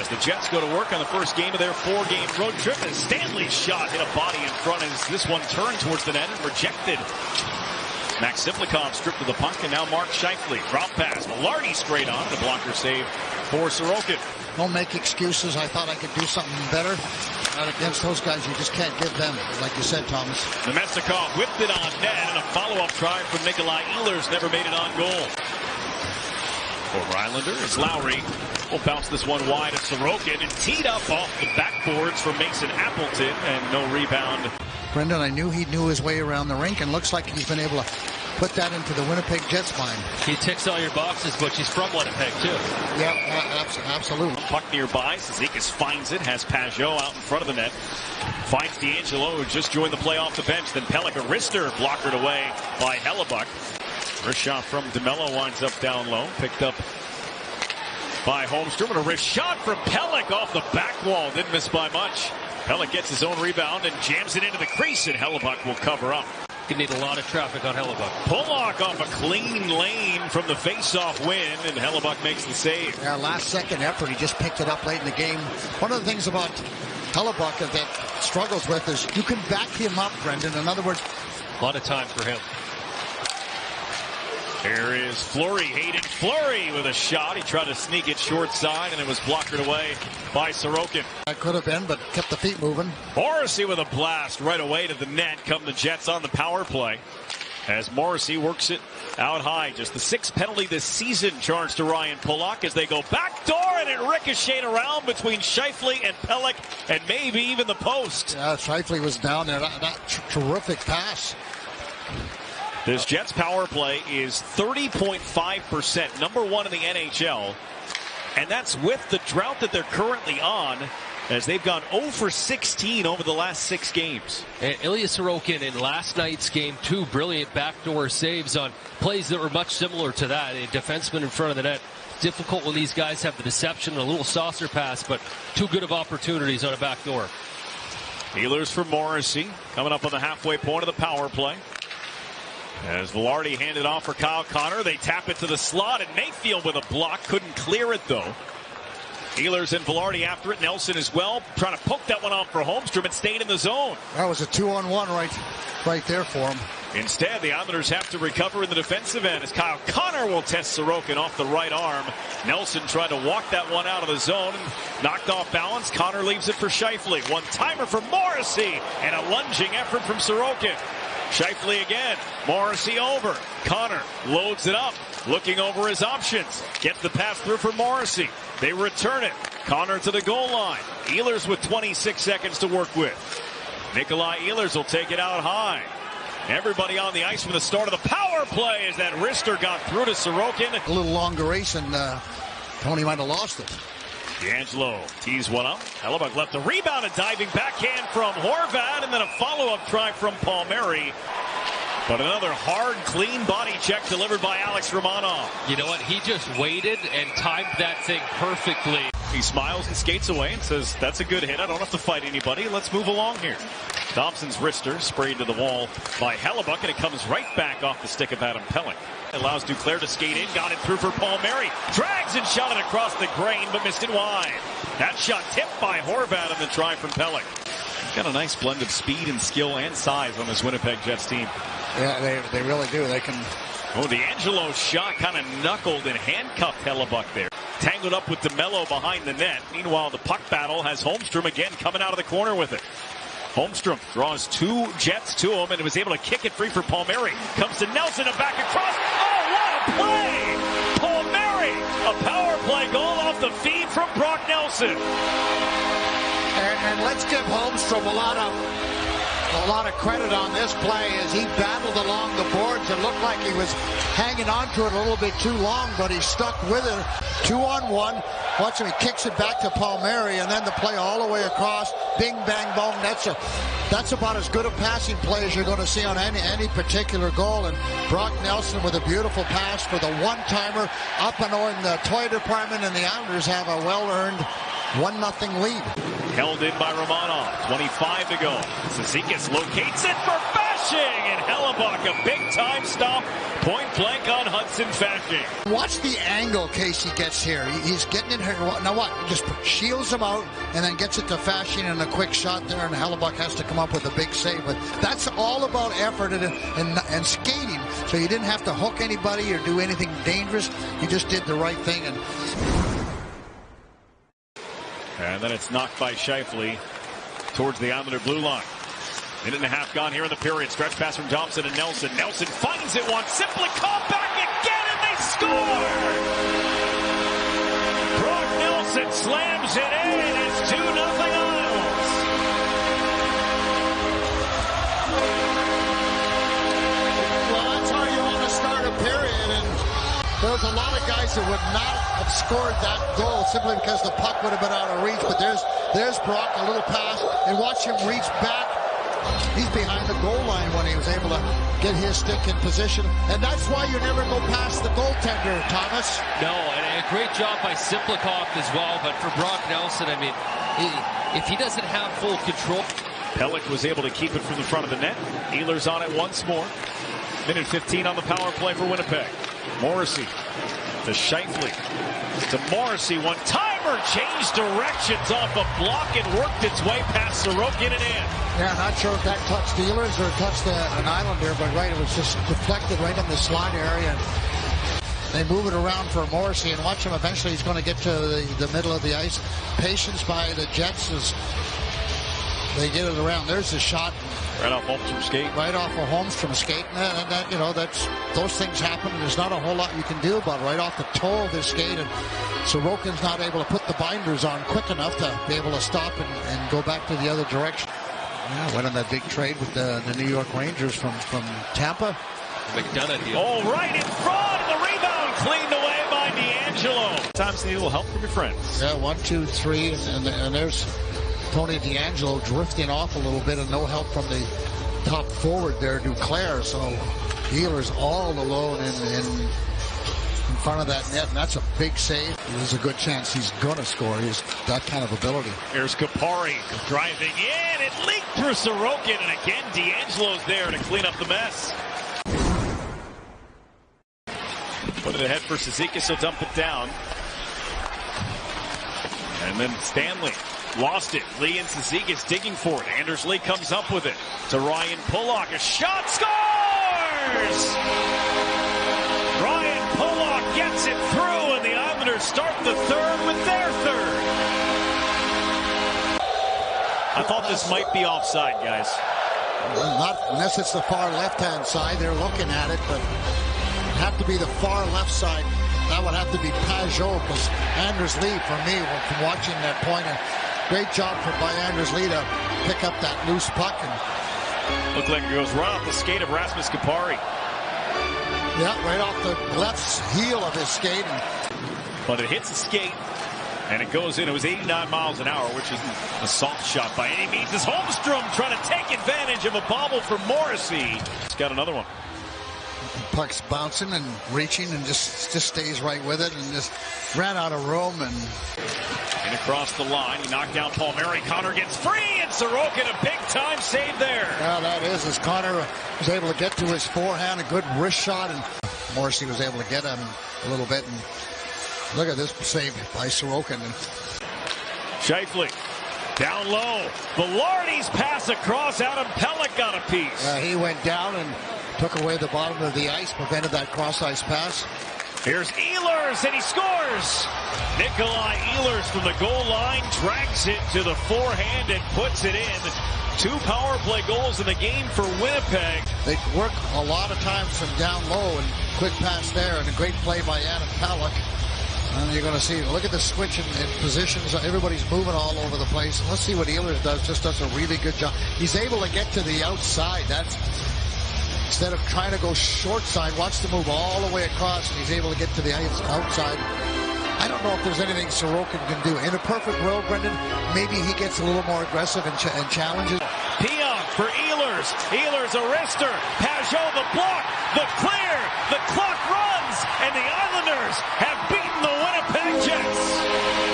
as the Jets go to work on the first game of their 4-game road trip. As Stanley's shot hit a body in front as this one turned towards the net and rejected. Max Simlikov stripped of the puck, and now Mark Scheifele. Drop pass. Velarde straight on. The blocker save for Sorokin. Don't make excuses. I thought I could do something better. Not against those guys. You just can't give them, like you said, Thomas. Nemestikov whipped it on net, and a follow-up try from Nikolai Ehlers never made it on goal. For Islander, it's Lowry. Will bounce this one wide at Sorokin and teed up off the backboards from Mason Appleton, and no rebound. Brendan, I knew he knew his way around the rink, and looks like he's been able to put that into the Winnipeg Jets mind. He ticks all your boxes, but he's from Winnipeg, too. Yeah, absolutely. Puck nearby. Zizekas finds it, has Pajot out in front of the net. Finds D'Angelo, who just joined the play off the bench. Then Pelech, a wrister, blockered away by Hellebuck. First shot from DeMello winds up down low. Picked up by Holmstrom, and a wrist shot from Pelech off the back wall. Didn't miss by much. Pelech gets his own rebound and jams it into the crease, and Hellebuck will cover up. You need a lot of traffic on Hellebuck. Pullock off a clean lane from the face-off win, and Hellebuck makes the save. Yeah, last-second effort. He just picked it up late in the game. One of the things about Hellebuck that struggles with is you can back him up, Brendan. In other words, a lot of time for him. There is Fleury, Hayden Fleury with a shot. He tried to sneak it short side, and it was blocked away by Sorokin. That could have been, but kept the feet moving. Morrissey with a blast right away to the net. Come the Jets on the power play as Morrissey works it out high. Just the 6th penalty this season charged to Ryan Pullock as they go back door, and it ricocheted around between Scheifele and Pelech and maybe even the post. Yeah, Scheifele was down there. That terrific pass. This Jets power play is 30.5%, number 1 in the NHL. And that's with the drought that they're currently on, as they've gone 0 for 16 over the last 6 games. And Ilya Sorokin in last night's game, 2 brilliant backdoor saves on plays that were much similar to that. A defenseman in front of the net. Difficult when these guys have the deception and a little saucer pass, but 2 good of opportunities on a backdoor. Ehlers for Morrissey, coming up on the halfway point of the power play. As Velarde handed off for Kyle Connor, they tap it to the slot, and Mayfield with a block. Couldn't clear it, though. Ehlers and Velarde after it. Nelson as well, trying to poke that one off for Holmstrom. It stayed in the zone. That was a 2-on-1 right there for him. Instead, the Islanders have to recover in the defensive end as Kyle Connor will test Sorokin off the right arm. Nelson tried to walk that one out of the zone, knocked off balance. Connor leaves it for Scheifele. One-timer for Morrissey, and a lunging effort from Sorokin. Scheifele again. Morrissey over. Connor loads it up. Looking over his options. Gets the pass through for Morrissey. They return it. Connor to the goal line. Ehlers with 26 seconds to work with. Nikolai Ehlers will take it out high. Everybody on the ice from the start of the power play as that wrister got through to Sorokin. A little longer race, and Tony might have lost it. D'Angelo tees one up. Hellebuck left a rebound, a diving backhand from Horvat, and then a follow-up try from Palmieri. But another hard, clean body check delivered by Alex Romanov. You know what? He just waited and timed that thing perfectly. He smiles and skates away and says, that's a good hit. I don't have to fight anybody. Let's move along here. Thompson's wrister sprayed to the wall by Hellebuck, and it comes right back off the stick of Adam Pelech. Allows Duclair to skate in, got it through for Palmieri. Drags and shot it across the grain, but missed it wide. That shot tipped by Horvat on the try from Pelech. Got a nice blend of speed and skill and size on this Winnipeg Jets team. Yeah, they really do. They can. Oh, D'Angelo's shot kind of knuckled and handcuffed Hellebuck there. Tangled up with DeMello behind the net. Meanwhile, the puck battle has Holmstrom again coming out of the corner with it. Holmstrom draws 2 Jets to him and was able to kick it free for Palmieri. Comes to Nelson and back across. Oh, what a play! Palmieri, a power play goal off the feed from Brock Nelson. And let's give Holmstrom a lot of credit on this play as he battled along the boards. It looked like he was hanging on to it a little bit too long, but he stuck with it. 2-on-1. Watch him, he kicks it back to Palmieri, and then the play all the way across. Bing, bang, boom. That's about as good a passing play as you're going to see on any particular goal. And Brock Nelson with a beautiful pass for the one-timer up and in the toy department, and the Islanders have a well-earned 1-0 lead. Held in by Romanov. 25 to go. Zizekas locates it for back. slashing, and Hellebuck a big-time stop, point blank on Hudson Fasching. Watch the angle Casey gets here. He's getting in here. Now what? He just shields him out and then gets it to Fasching and a quick shot there, and Hellebuck has to come up with a big save. But that's all about effort and skating. So you didn't have to hook anybody or do anything dangerous. You just did the right thing. And then it's knocked by Scheifele towards the Islander blue line. Minute and a half gone here in the period. Stretch pass from Thompson and Nelson. Nelson finds it once. Simply called back again, and they score! Brock Nelson slams it in. It's 2-0 Isles. Well, that's how you want to start a period. And there's a lot of guys that would not have scored that goal simply because the puck would have been out of reach. But there's Brock, a little pass, and watch him reach back. He's behind the goal line when he was able to get his stick in position. And that's why you never go past the goaltender, Thomas. No, and a great job by Simplikov as well. But for Brock Nelson, I mean, if he doesn't have full control. Pelech was able to keep it from the front of the net. Ehlers on it once more. Minute 15 on the power play for Winnipeg. Morrissey to Scheifele. To Morrissey, one-timer, changed directions off a block and worked its way past Sorokin and in. Yeah, not sure if that touched Ehlers or touched an Islander, but right, it was just deflected right in the slot area. And they move it around for Morrissey, and watch him. Eventually he's going to get to the middle of the ice. Patience by the Jets as they get it around. There's the shot. Right off Holmstrom's skate. Right off of Holmstrom's skate. And that, you know, those things happen. There's not a whole lot you can do about it. Right off the toe of his skate, and Sorokin's not able to put the binders on quick enough to be able to stop and go back to the other direction. Yeah, went on that big trade with the New York Rangers from Tampa. McDonough deal. Oh, right in front. The rebound cleaned away by D'Angelo. Sometimes you need a little help from your friends. Yeah, 1, 2, 3, and there's Tony D'Angelo drifting off a little bit, and no help from the top forward there, Duclair. So Ehlers all alone in front of that net, and that's a big save. There's a good chance he's going to score. He's that kind of ability. Here's Kupari driving in. It leaked through Sorokin, and again, D'Angelo's there to clean up the mess. Put it ahead for Cizikas, he'll dump it down. And then Stanley lost it. Lee and Cizikas digging for it. Anders Lee comes up with it to Ryan Pulock. A shot, scores! Ryan Pulock gets it through, and the Islanders start the third with their third. I thought this might be offside, guys. Well, not unless it's the far left-hand side. They're looking at it, but it'd have to be the far left side. That would have to be Pajot, because Anders Lee, for me, from watching that point, and great job by Anders Lee to pick up that loose puck. And looked like it goes right off the skate of Rasmus Kupari. Yeah, right off the left heel of his skate. But it hits the skate, and it goes in. It was 89 miles an hour, which isn't a soft shot by any means. As Holmstrom trying to take advantage of a bobble from Morrissey. He's got another one. Puck's bouncing and reaching and just stays right with it, and just ran out of room. And across the line, he knocked down Palmieri. Connor gets free, and Sorokin a big-time save there. Yeah, that is, as Connor was able to get to his forehand, a good wrist shot, and Morrissey was able to get him a little bit. And look at this save by Sorokin. Scheifele down low. Velarde's pass across. Adam Pelech got a piece. He went down and took away the bottom of the ice, prevented that cross-ice pass. Here's Ehlers, and he scores. Nikolai Ehlers from the goal line drags it to the forehand and puts it in. 2 power play goals in the game for Winnipeg. They work a lot of times from down low, and quick pass there, and a great play by Adam Pelech. And you're going to see, look at the switch in positions. Everybody's moving all over the place. Let's see what Ehlers does. Just does a really good job. He's able to get to the outside. That's instead of trying to go short side, wants to move all the way across, and he's able to get to the outside. I don't know if there's anything Sorokin can do. In a perfect world, Brendan, maybe he gets a little more aggressive and challenges. Pionk for Ehlers. Ehlers a wrister. Pajot the block. The clear. The clock runs. And the Islanders have beaten the Winnipeg Jets.